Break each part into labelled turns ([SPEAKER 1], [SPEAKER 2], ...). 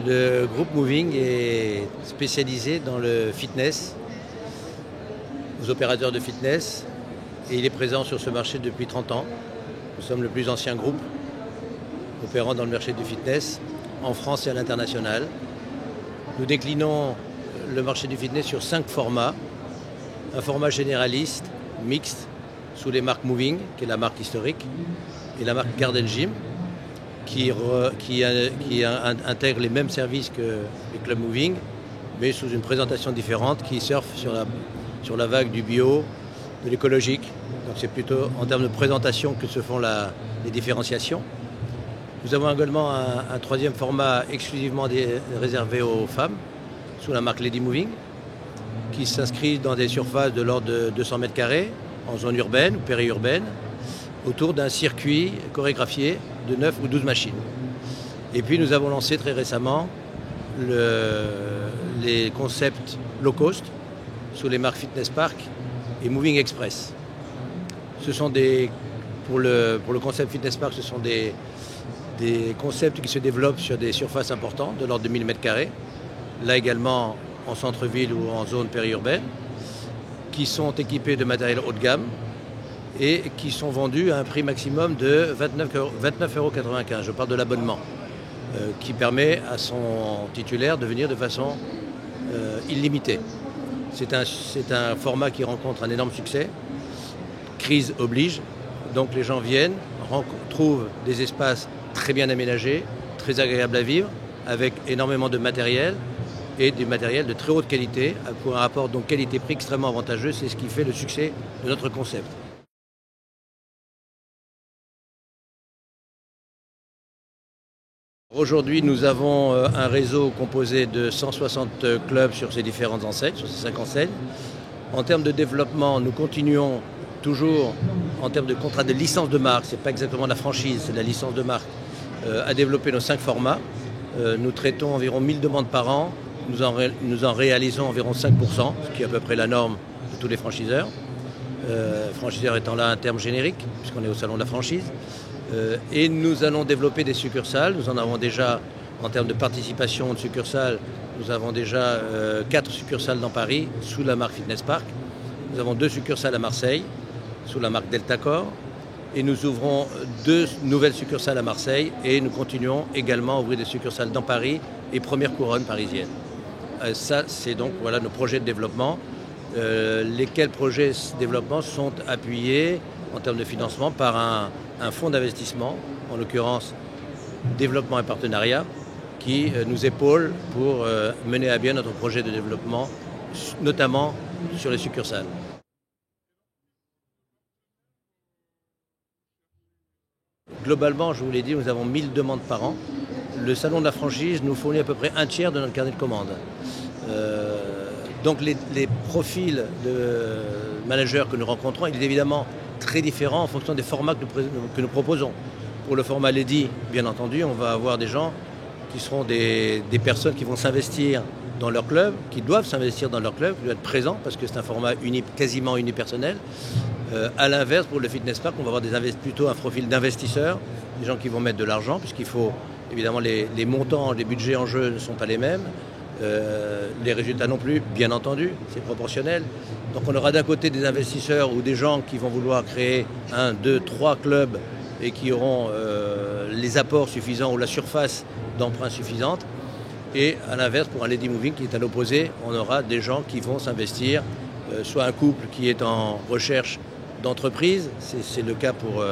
[SPEAKER 1] Le groupe Moving est spécialisé dans le fitness, aux opérateurs de fitness, et il est présent sur ce marché depuis 30 ans. Nous sommes le plus ancien groupe opérant dans le marché du fitness en France et à l'international. Nous déclinons le marché du fitness sur 5 formats. Un format généraliste, mixte, sous les marques Moving, qui est la marque historique, et la marque Garden Gym, qui intègre les mêmes services que les clubs Moving, mais sous une présentation différente, qui surfe sur la vague du bio, de l'écologique. Donc c'est plutôt en termes de présentation que se font les différenciations. Nous avons également un troisième format exclusivement réservé aux femmes, sous la marque Lady Moving, qui s'inscrit dans des surfaces de l'ordre de 200 mètres carrés, en zone urbaine ou périurbaine, autour d'un circuit chorégraphié de 9 ou 12 machines. Et puis nous avons lancé très récemment les concepts low cost sous les marques Fitness Park et Moving Express. Pour le concept Fitness Park, ce sont des concepts qui se développent sur des surfaces importantes, de l'ordre de 1000 m², là également en centre-ville ou en zone périurbaine, qui sont équipés de matériel haut de gamme et qui sont vendus à un prix maximum de 29,95 €. Je parle de l'abonnement, qui permet à son titulaire de venir de façon illimitée. C'est un format qui rencontre un énorme succès. Crise oblige, donc les gens viennent, trouvent des espaces très bien aménagés, très agréables à vivre, avec énormément de matériel et du matériel de très haute qualité, pour un rapport donc qualité-prix extrêmement avantageux. C'est ce qui fait le succès de notre concept. Aujourd'hui, nous avons un réseau composé de 160 clubs sur ces différentes enseignes, sur ces 5 enseignes. En termes de développement, nous continuons toujours, en termes de contrat de licence de marque, ce n'est pas exactement la franchise, c'est la licence de marque, à développer nos 5 formats. Nous traitons environ 1000 demandes par an. Nous en réalisons environ 5%, ce qui est à peu près la norme de tous les franchiseurs. Franchiseur étant là un terme générique, puisqu'on est au salon de la franchise. Et nous allons développer des succursales. Nous en avons déjà, en termes de participation de succursales, nous avons déjà 4 succursales dans Paris, sous la marque Fitness Park. Nous avons 2 succursales à Marseille, sous la marque Deltacor. Et nous ouvrons 2 nouvelles succursales à Marseille. Et nous continuons également à ouvrir des succursales dans Paris et première couronne parisienne. Ça, c'est donc voilà, nos projets de développement. Lesquels projets de développement sont appuyés en termes de financement par un fonds d'investissement, en l'occurrence Développement et Partenariat, qui nous épaule pour mener à bien notre projet de développement, notamment sur les succursales. Globalement, je vous l'ai dit, nous avons 1000 demandes par an. Le salon de la franchise nous fournit à peu près un tiers de notre carnet de commandes. Donc les profils de managers que nous rencontrons, il est évidemment très différent en fonction des formats que nous proposons. Pour le format Lady, bien entendu, on va avoir des gens qui seront des personnes qui vont s'investir dans leur club, qui doivent s'investir dans leur club, qui doivent être présents parce que c'est un format quasiment unipersonnel. À l'inverse, pour le Fitness Park, on va avoir plutôt un profil d'investisseurs, des gens qui vont mettre de l'argent, puisqu'il faut, évidemment, les montants, les budgets en jeu ne sont pas les mêmes. Les résultats non plus, bien entendu, c'est proportionnel. Donc on aura d'un côté des investisseurs ou des gens qui vont vouloir créer 1, 2, 3 clubs et qui auront les apports suffisants ou la surface d'emprunt suffisante. Et à l'inverse, pour un Lady Moving qui est à l'opposé, on aura des gens qui vont s'investir, soit un couple qui est en recherche d'entreprise, c'est le cas pour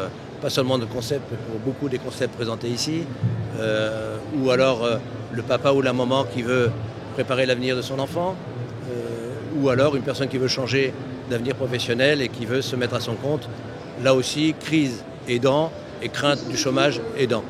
[SPEAKER 1] pas seulement de concepts, mais pour beaucoup des concepts présentés ici, ou alors le papa ou la maman qui veut préparer l'avenir de son enfant, ou alors une personne qui veut changer d'avenir professionnel et qui veut se mettre à son compte. Là aussi, crise aidant et crainte du chômage aidant.